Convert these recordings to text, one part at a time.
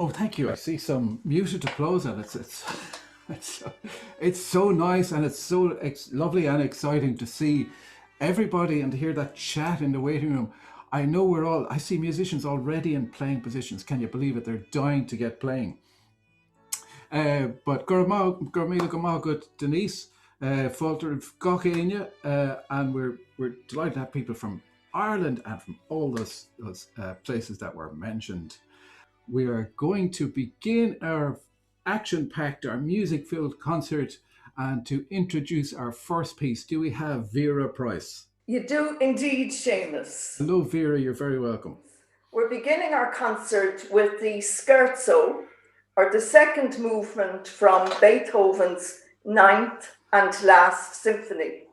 thank you. I see some muted applause, and it's so nice, and it's so lovely and exciting to see everybody and to hear that chat in the waiting room. I know I see musicians already in playing positions. Can you believe it? They're dying to get playing. But good Denise, Falter Gochéine, and we're delighted to have people from Ireland and from all those places that were mentioned. We are going to begin our action-packed, our music-filled concert, and to introduce our first piece, do we have Vera Price? You do indeed, Seamus. Hello, Vera, you're very welcome. We're beginning our concert with the Scherzo, or the second movement from Beethoven's Ninth and Last Symphony.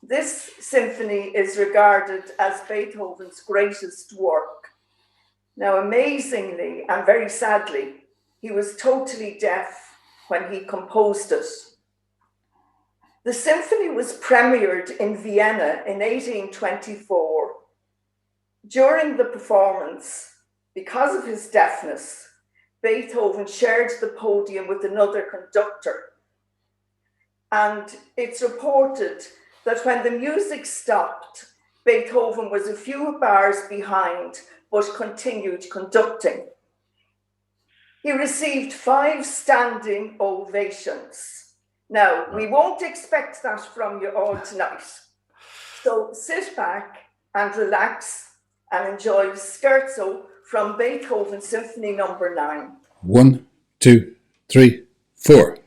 This symphony is regarded as Beethoven's greatest work. Now, amazingly and very sadly, he was totally deaf when he composed it. The symphony was premiered in Vienna in 1824. During the performance, because of his deafness, Beethoven shared the podium with another conductor. And it's reported that when the music stopped, Beethoven was a few bars behind, but continued conducting. He received 5 standing ovations. Now, we won't expect that from you all tonight. So sit back and relax and enjoy Scherzo from Beethoven Symphony No. 9. 1, 2, 3, 4.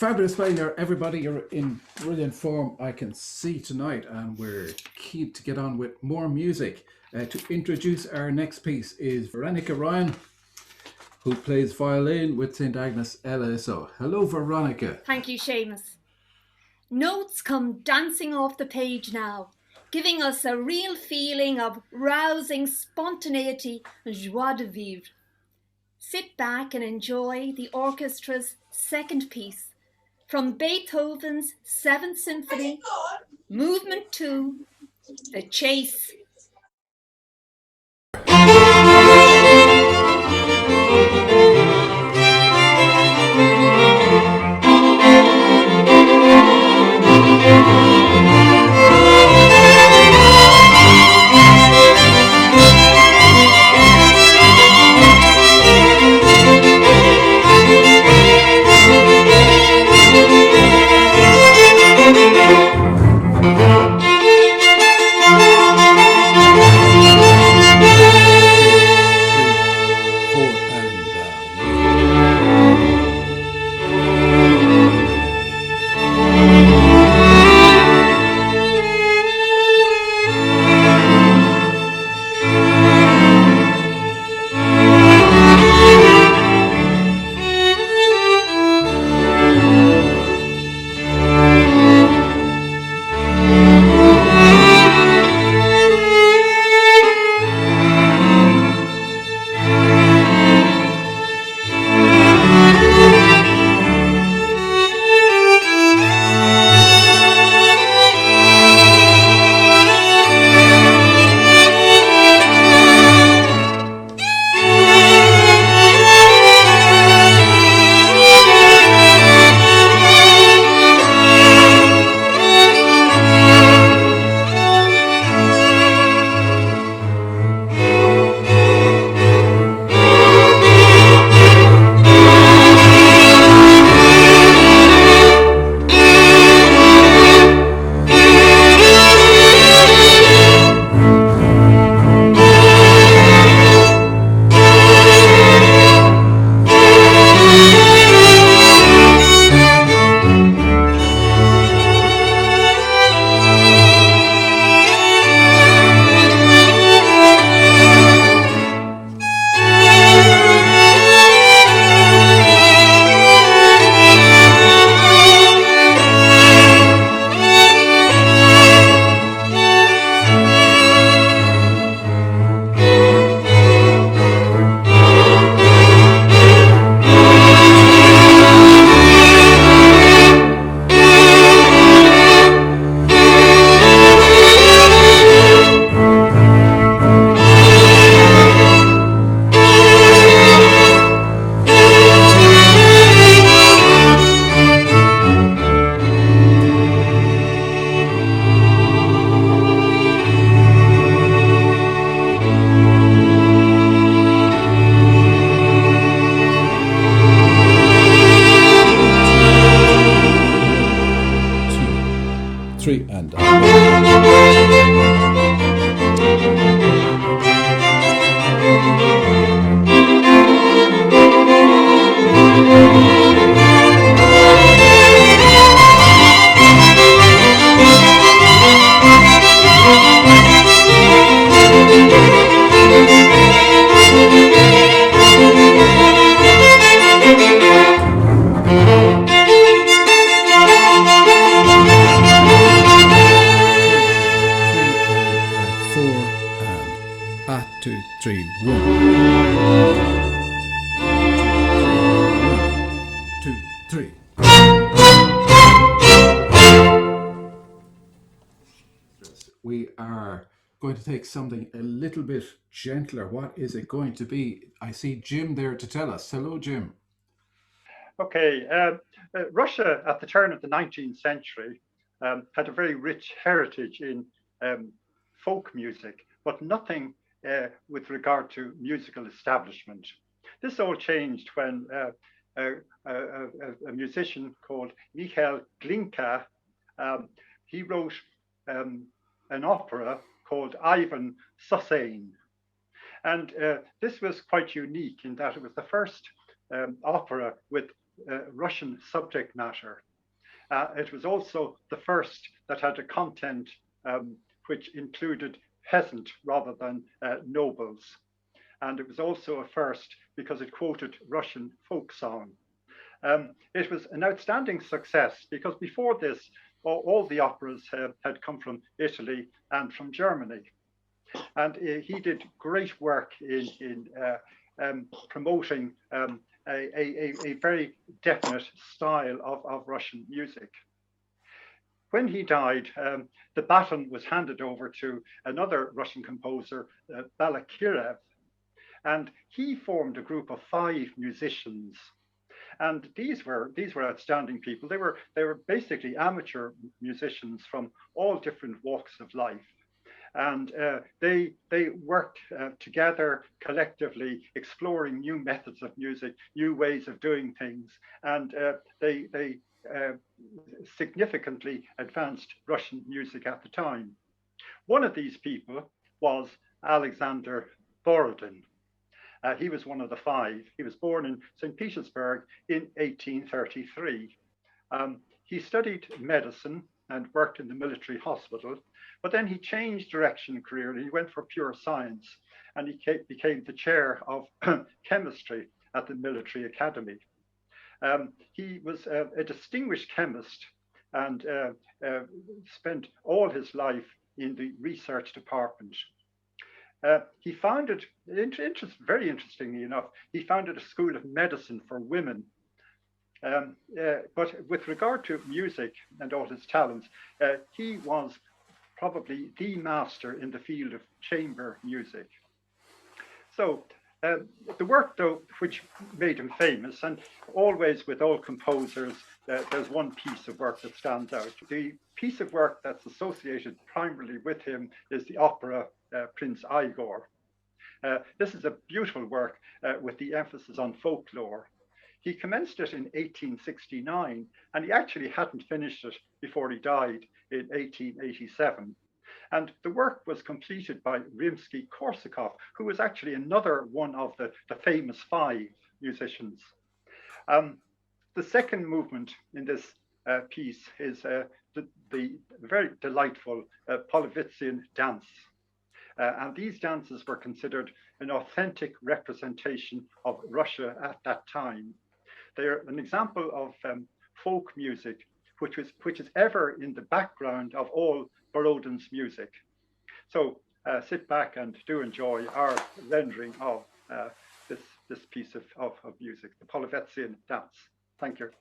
Fabulous playing there, everybody. You're in brilliant form, I can see tonight, and we're keen to get on with more music. To introduce our next piece is Veronica Ryan, who plays violin with St. Agnes LSO. Hello, Veronica. Thank you, Seamus. Notes come dancing off the page now, giving us a real feeling of rousing spontaneity and joie de vivre. Sit back and enjoy the orchestra's second piece from Beethoven's 7th Symphony, Movement 2, The Chase. going to take something a little bit gentler. What is it going to be? I see Jim there to tell us. Hello, Jim. Okay, Russia at the turn of the 19th century had a very rich heritage in folk music, but nothing with regard to musical establishment. This all changed when a musician called Michael Glinka, he wrote an opera called Ivan Susain. And this was quite unique in that it was the first opera with Russian subject matter. It was also the first that had a content which included peasant rather than nobles. And it was also a first because it quoted Russian folk song. It was an outstanding success because before this, all the operas had come from Italy and from Germany. And he did great work in promoting a very definite style of Russian music. When he died, the baton was handed over to another Russian composer, Balakirev, and he formed a group of 5 musicians. And these were outstanding people. They were basically amateur musicians from all different walks of life. And they worked together collectively, exploring new methods of music, new ways of doing things, and they significantly advanced Russian music at the time. One of these people was Alexander Borodin. He was one of the 5. He was born in St. Petersburg in 1833. He studied medicine and worked in the military hospital, but then he changed direction career. He went for pure science, and he became the chair of chemistry at the military academy. He was a distinguished chemist and spent all his life in the research department. He founded, very interestingly enough, he founded a school of medicine for women. But with regard to music and all his talents, he was probably the master in the field of chamber music. So the work, though, which made him famous, and always with all composers, there's one piece of work that stands out. The piece of work that's associated primarily with him is the opera Prince Igor. This is a beautiful work with the emphasis on folklore. He commenced it in 1869, and he actually hadn't finished it before he died in 1887. And the work was completed by Rimsky-Korsakov, who was actually another one of the famous 5 musicians. The second movement in this piece is the very delightful Polovitsyn dance. And these dances were considered an authentic representation of Russia at that time. They're an example of folk music, which is ever in the background of all Borodin's music. So sit back and do enjoy our rendering of this piece of music, the Polovetsyn dance. Thank you.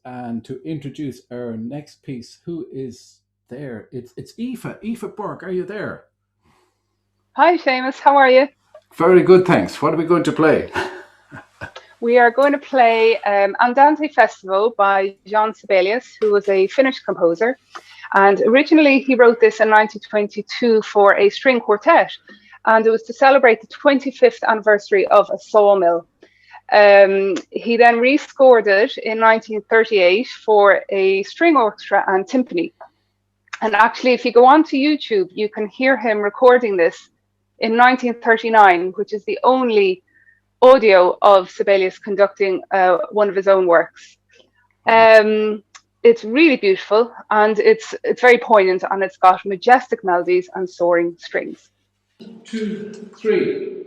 And to introduce our next piece, who is there? It's Aoife. Aoife Burke, are you there? Hi, Seamus. How are you? Very good, thanks. What are we going to play? We are going to play Andante Festivo by John Sibelius, who was a Finnish composer. And originally, he wrote this in 1922 for a string quartet. And it was to celebrate the 25th anniversary of a sawmill. He then rescored it in 1938 for a string orchestra and timpani. And actually, if you go onto YouTube, you can hear him recording this in 1939, which is the only audio of Sibelius conducting one of his own works. It's really beautiful, and it's very poignant, and it's got majestic melodies and soaring strings. 2, 3.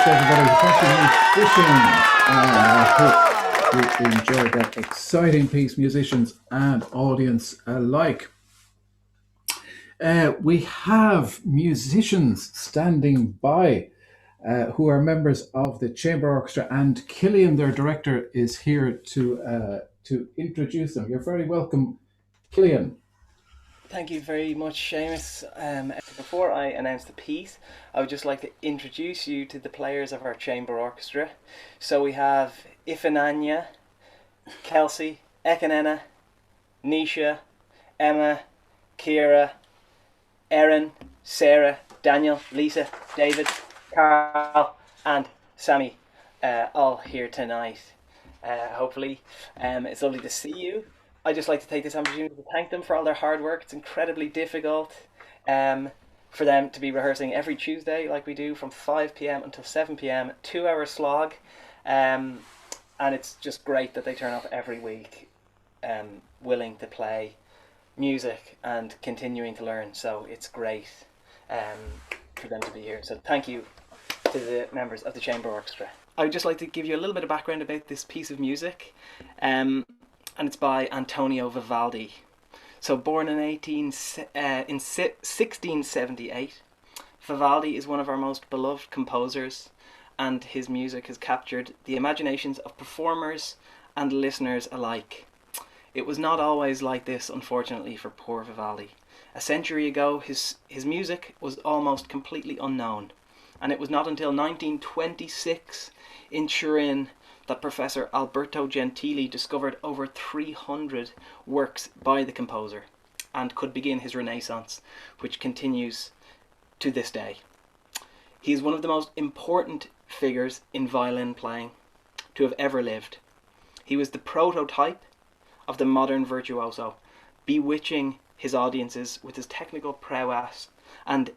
everybody. Thank you, musicians. I hope you enjoyed that exciting piece, musicians and audience alike. We have musicians standing by who are members of the Chamber Orchestra, and Cillian, their director, is here to introduce them. You're very welcome, Cillian. Thank you very much, Seamus. Before I announce the piece, I would just like to introduce you to the players of our chamber orchestra. So we have Ifananya, Kelsey, Ekanena, Nisha, Emma, Kira, Erin, Sarah, Daniel, Lisa, David, Carl and Sammy, all here tonight. Hopefully, it's lovely to see you. I'd just like to take this opportunity to thank them for all their hard work. It's incredibly difficult for them to be rehearsing every Tuesday like we do from 5 p.m. until 7 p.m, 2-hour slog. And it's just great that they turn up every week willing to play music and continuing to learn. So it's great for them to be here. So thank you to the members of the Chamber Orchestra. I would just like to give you a little bit of background about this piece of music. And it's by Antonio Vivaldi. So born in 1678, Vivaldi is one of our most beloved composers, and his music has captured the imaginations of performers and listeners alike. It was not always like this, unfortunately, for poor Vivaldi. A century ago, his music was almost completely unknown, and it was not until 1926 in Turin that Professor Alberto Gentili discovered over 300 works by the composer and could begin his renaissance, which continues to this day. He is one of the most important figures in violin playing to have ever lived. He was the prototype of the modern virtuoso, bewitching his audiences with his technical prowess and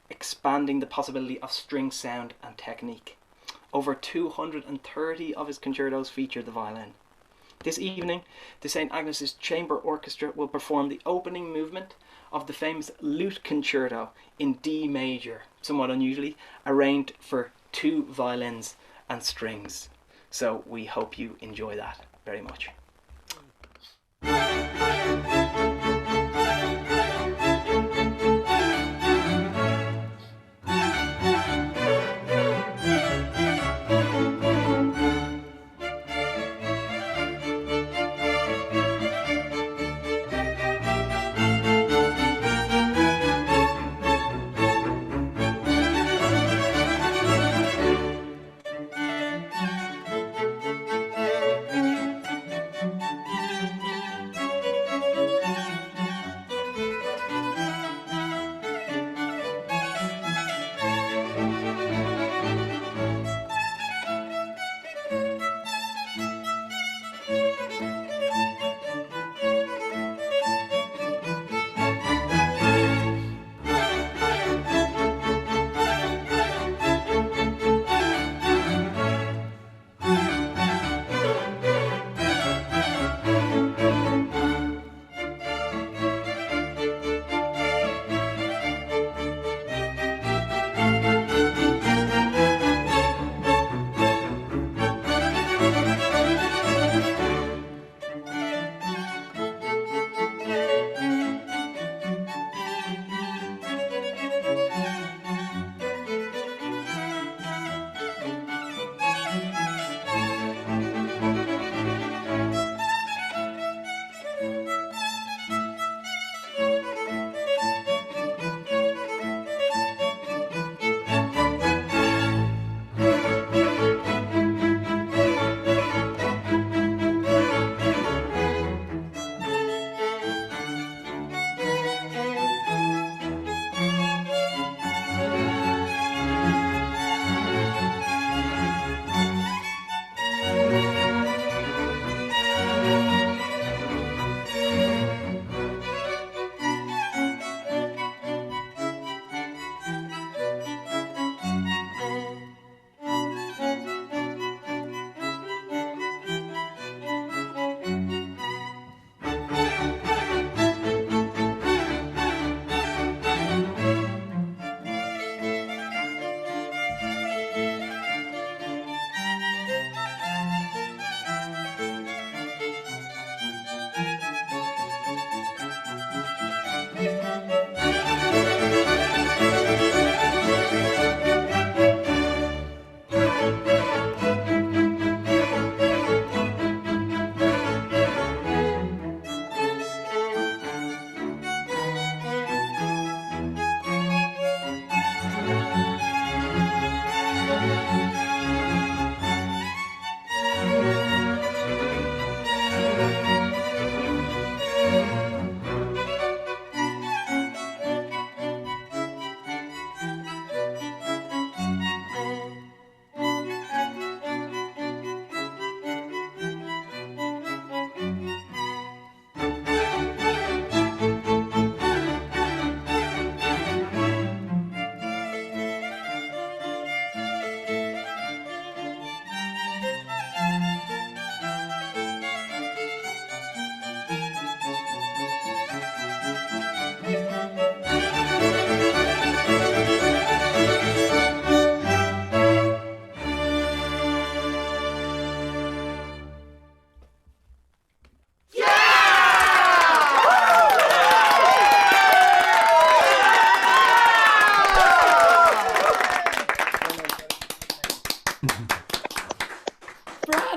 expanding the possibility of string sound and technique. Over 230 of his concertos feature the violin. This evening, the St. Agnes' Chamber Orchestra will perform the opening movement of the famous Lute Concerto in D major, somewhat unusually, arranged for 2 violins and strings. So we hope you enjoy that very much.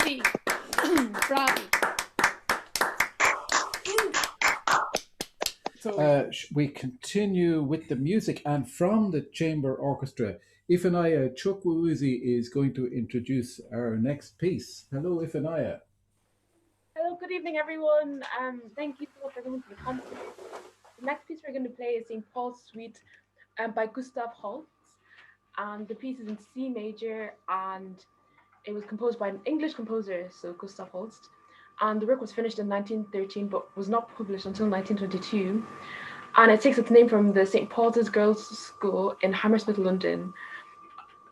Bravi. Bravi. So we continue with the music, and from the chamber orchestra, Ifanaya Chukwueze is going to introduce our next piece. Hello, Ifanaya. Hello, good evening, everyone. Thank you so much for coming to the concert. The next piece we're going to play is St. Paul's Suite by Gustav Holst, and the piece is in C major, and it was composed by an English composer, so Gustav Holst, and the work was finished in 1913 but was not published until 1922, and it takes its name from the St. Paul's Girls' School in Hammersmith, London,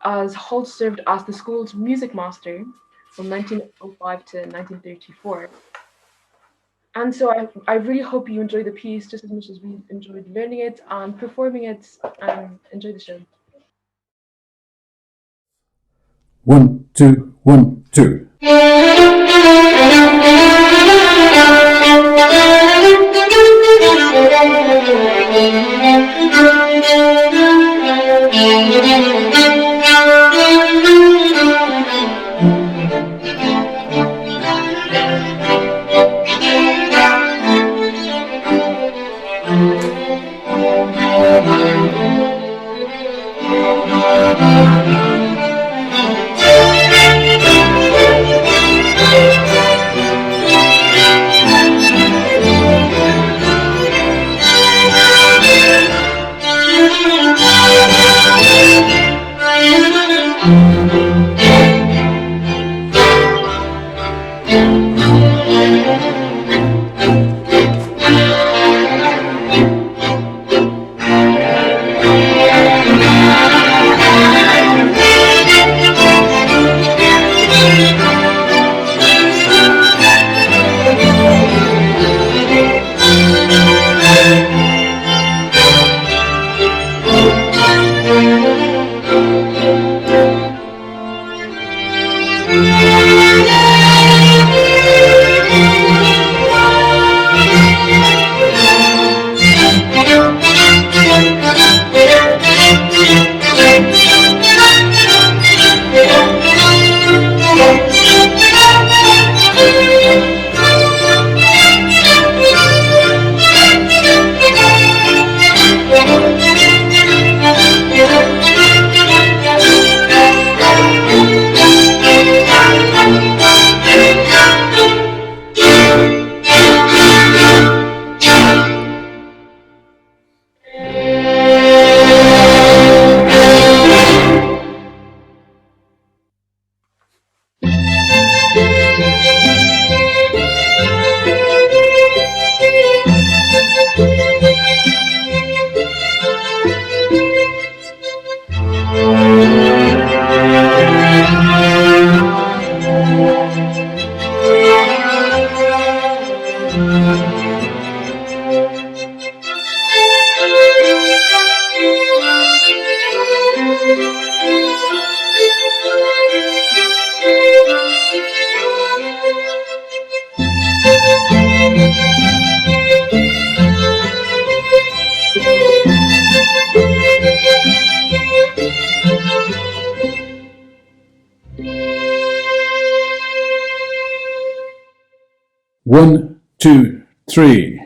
as Holst served as the school's music master from 1905 to 1934. And so I really hope you enjoy the piece just as much as we enjoyed learning it and performing it, and enjoy the show. 1, 2, 1, 2. One, two, three.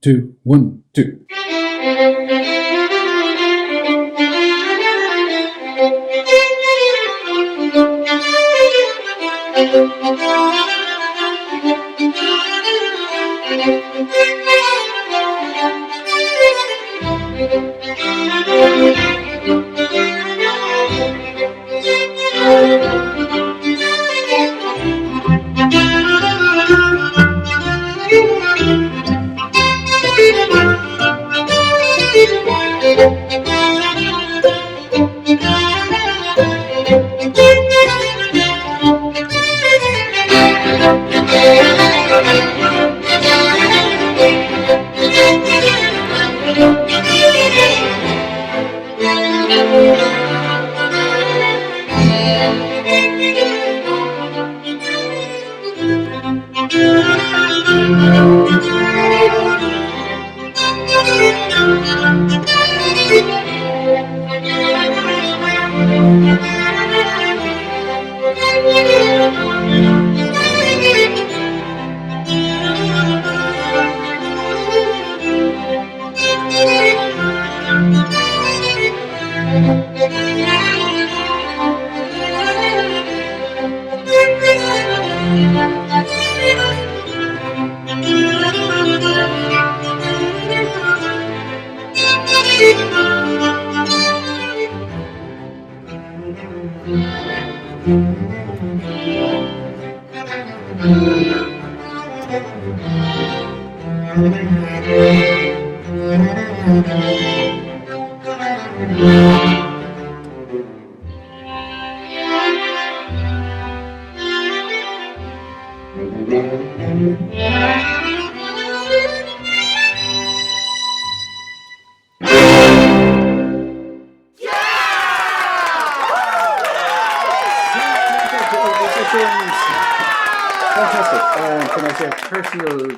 2, 1, 2.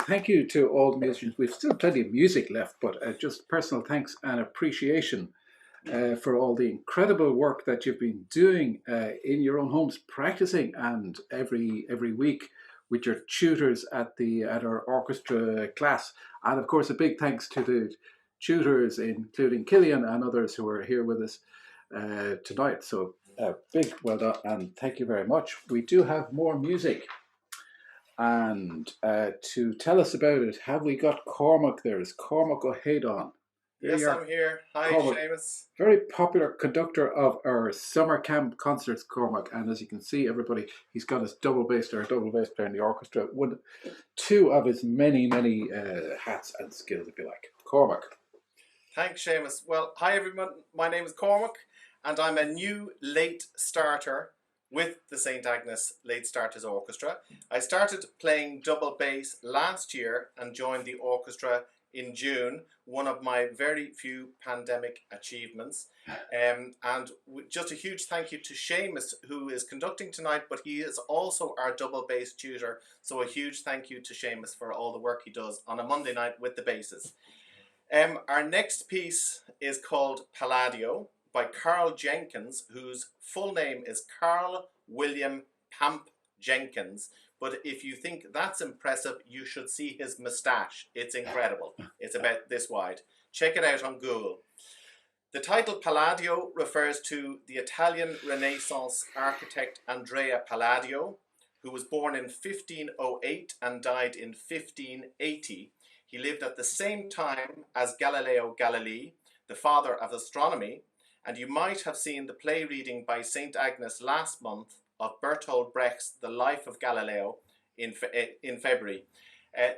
Thank you to all the musicians. We've still plenty of music left, but just personal thanks and appreciation for all the incredible work that you've been doing in your own homes, practicing, and every week with your tutors at our orchestra class. And of course, a big thanks to the tutors, including Cillian and others who are here with us tonight. So big well done, and thank you very much. We do have more music. And to tell us about it, have we got Cormac there? Is Cormac hAodain? Yes, I'm here. Hi, Cormac, Seamus. very popular conductor of our summer camp concerts, Cormac. And as you can see, everybody, he's got his double bass player in the orchestra. Two of his many hats and skills, if you like. Cormac. Thanks, Seamus. Well, hi, everyone. My name is Cormac, and I'm a new late starter with the St. Agnes Late Starters Orchestra. I started playing double bass last year and joined the orchestra in June, one of my very few pandemic achievements. And just a huge thank you to Seamus, who is conducting tonight, but he is also our double bass tutor. So a huge thank you to Seamus for all the work he does on a Monday night with the basses. Our next piece is called Palladio by Carl Jenkins, whose full name is Carl William Pamp Jenkins. But if you think that's impressive, you should see his moustache. It's incredible. It's about this wide. Check it out on Google. The title Palladio refers to the Italian Renaissance architect Andrea Palladio, who was born in 1508 and died in 1580. He lived at the same time as Galileo Galilei, the father of astronomy, and you might have seen the play reading by St. Agnes last month of Bertolt Brecht's The Life of Galileo in February.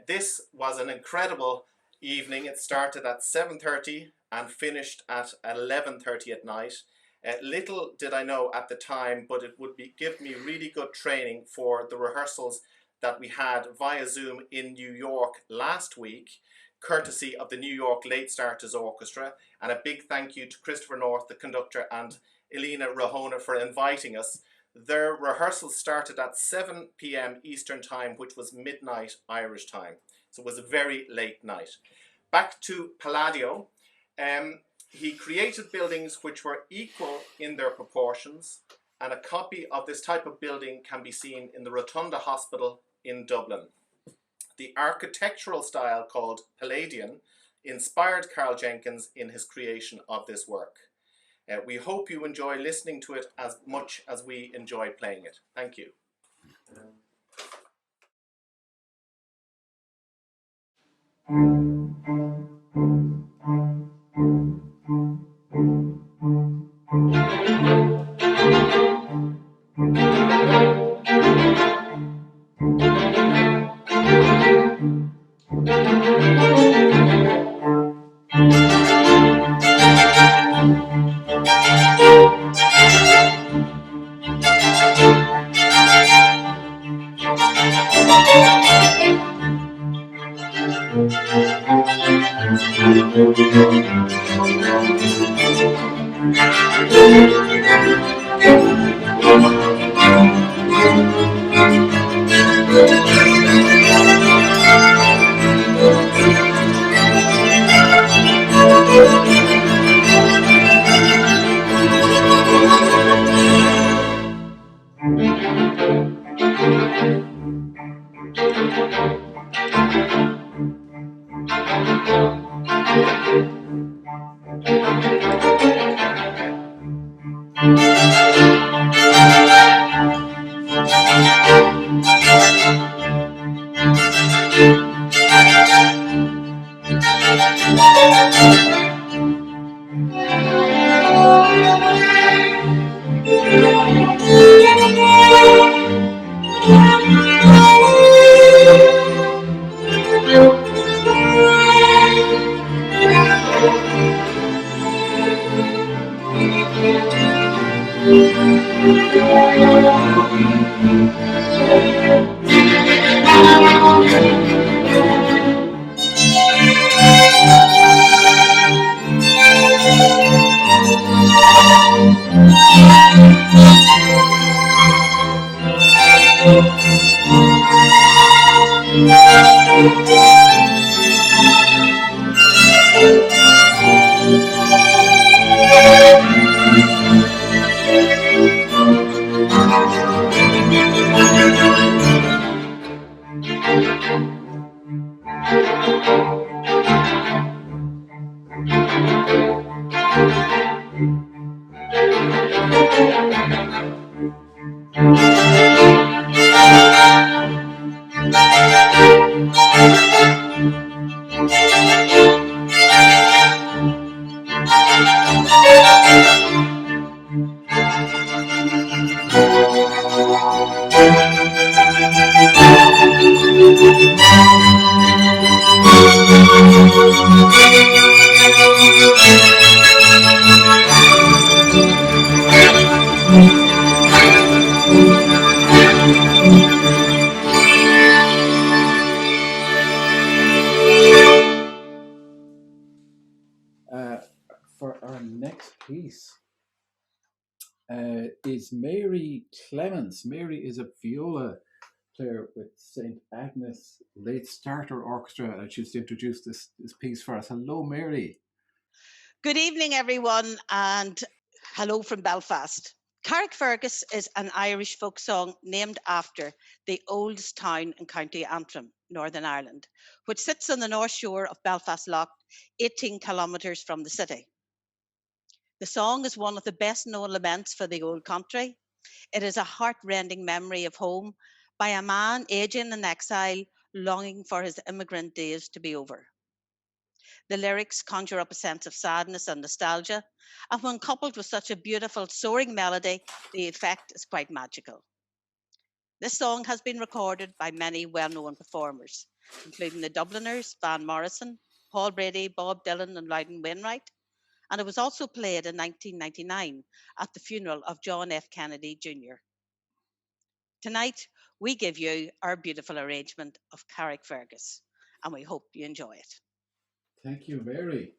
This was an incredible evening. It started at 7:30 and finished at 11:30 at night. Little did I know at the time, but it would give me really good training for the rehearsals that we had via Zoom in New York last week, courtesy of the New York Late Starters Orchestra. And a big thank you to Christopher North, the conductor, and Elena Rahona for inviting us. Their rehearsals started at 7 p.m. Eastern Time, which was midnight Irish time. So it was a very late night. Back to Palladio. He created buildings which were equal in their proportions, and a copy of this type of building can be seen in the Rotunda Hospital in Dublin. The architectural style called Palladian inspired Carl Jenkins in his creation of this work. We hope you enjoy listening to it as much as we enjoy playing it. Thank you. For our next piece is Mary Clements. Mary is a viola player with St. Agnes Late Starter Orchestra, and she's to introduce this piece for us. Hello, Mary. Good evening, everyone, and hello from Belfast. Carrickfergus is an Irish folk song named after the oldest town in County Antrim, Northern Ireland, which sits on the north shore of Belfast Lough, 18 kilometres from the city. The song is one of the best known laments for the old country. It is a heart-rending memory of home by a man aging in exile, longing for his immigrant days to be over. The lyrics conjure up a sense of sadness and nostalgia, and when coupled with such a beautiful soaring melody, the effect is quite magical. This song has been recorded by many well-known performers, including the Dubliners, Van Morrison, Paul Brady, Bob Dylan, and Loudon Wainwright, and it was also played in 1999 at the funeral of John F. Kennedy Jr. Tonight, we give you our beautiful arrangement of Carrickfergus, and we hope you enjoy it. Thank you, Mary.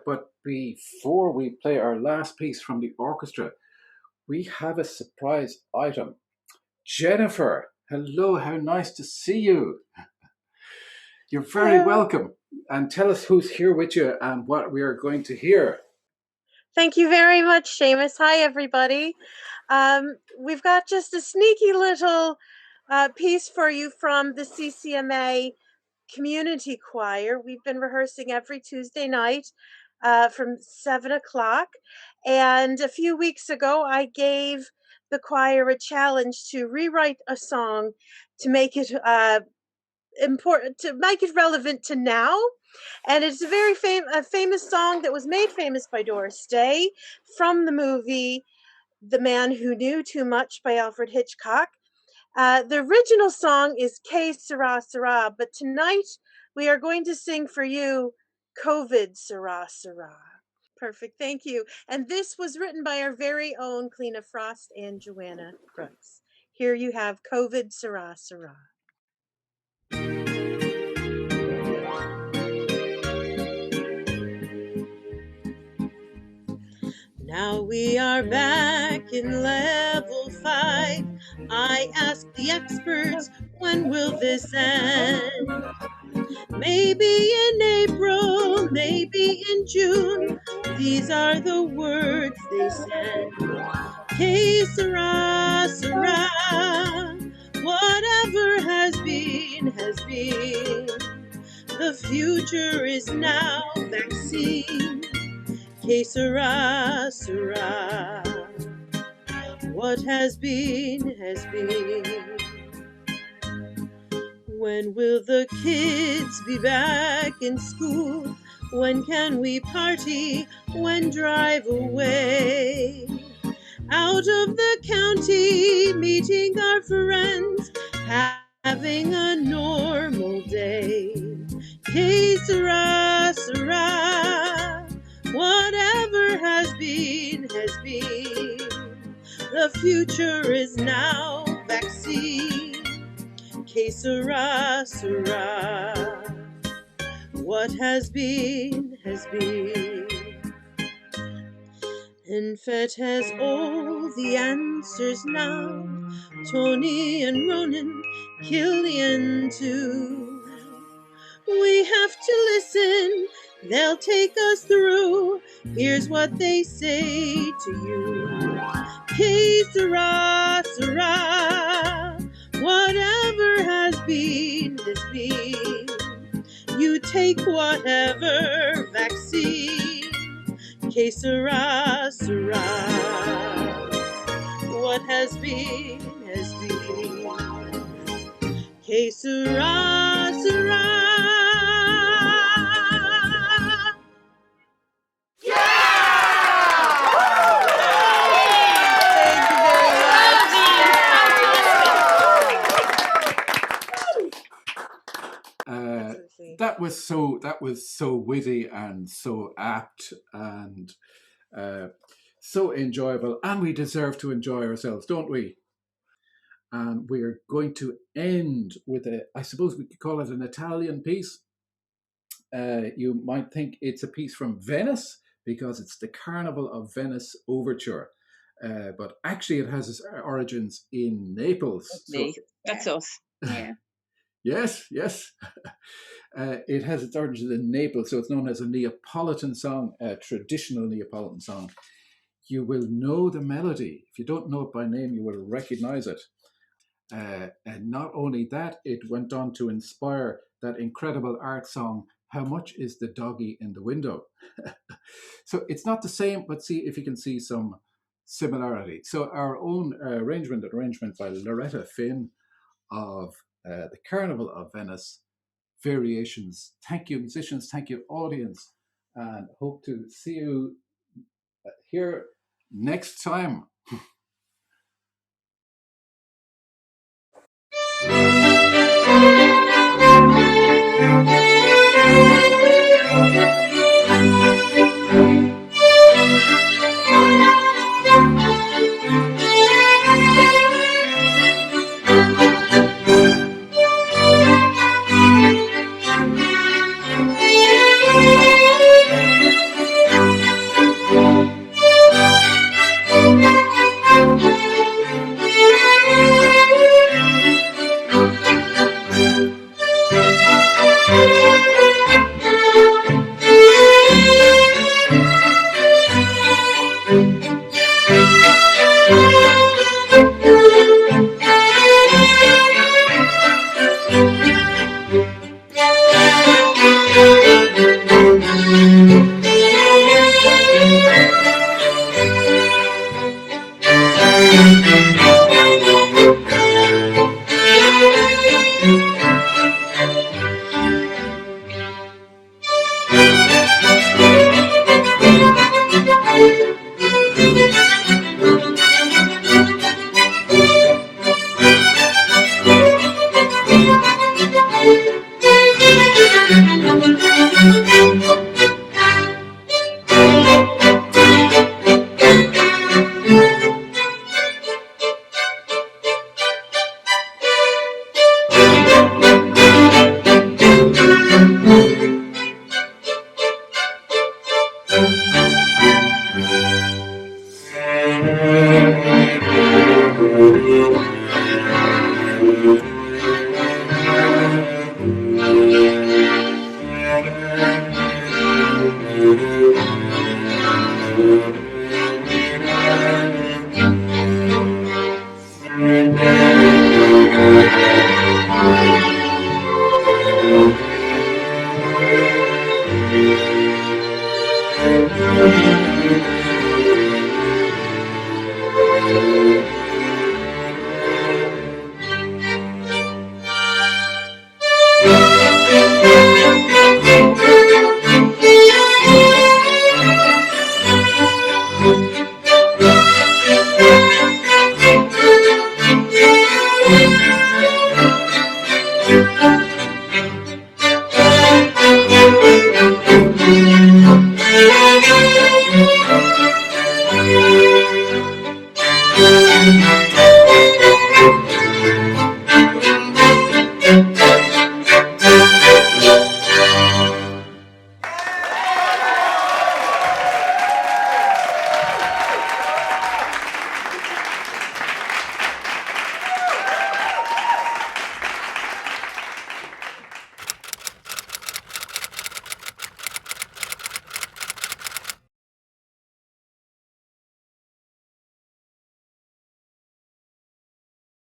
But before we play our last piece from the orchestra, we have a surprise item. Jennifer, hello, how nice to see you. You're very welcome. And tell us who's here with you and what we are going to hear. Thank you very much, Seamus. Hi, everybody. We've got just a sneaky little piece for you from the CCMA Community Choir. We've been rehearsing every Tuesday night from 7 o'clock. And a few weeks ago, I gave the choir a challenge to rewrite a song to make it important, to make it relevant to now. And it's a very famous song that was made famous by Doris Day from the movie The Man Who Knew Too Much by Alfred Hitchcock. The original song is Que Sera Sera, but tonight we are going to sing for you COVID Sera Sera. Perfect, thank you. And this was written by our very own Clina Frost and Joanna Crooks. Here you have COVID Sera Sera. Now we are back in level 5. I ask the experts, when will this end? Maybe in April, maybe in June. These are the words they send. Que sera, sera. Whatever has been, has been. The future is now vaccine. Que sera, sera. What has been, has been. When will the kids be back in school? When can we party? When drive away? Out of the county, meeting our friends, having a normal day. Que sera, sera. Whatever has been, has been. The future is now vaccine. Que sera, sera. What has been, has been. Enfet has all the answers now. Tony and Ronan, Cillian too. We have to listen, they'll take us through. Here's what they say to you. Que sera, sera. Whatever has been, has been. You take whatever vaccine. Que sera, sera. What has been, has been. Que sera, sera. Absolutely. That was so witty and so apt and so enjoyable, and we deserve to enjoy ourselves, don't we? And we're going to end with I suppose we could call it an Italian piece. You might think it's a piece from Venice because it's the Carnival of Venice overture. But actually it has its origins in Naples. That's us. Yeah. Yes. It has its origins in Naples, so it's known as a Neapolitan song, a traditional Neapolitan song. You will know the melody. If you don't know it by name, you will recognize it. And not only that, it went on to inspire that incredible art song, How Much Is the Doggy in the Window? So it's not the same, but see if you can see some similarity. So our own arrangement by Loretta Finn of the Carnival of Venice, Variations. Thank you, musicians. Thank you, audience. And hope to see you here next time.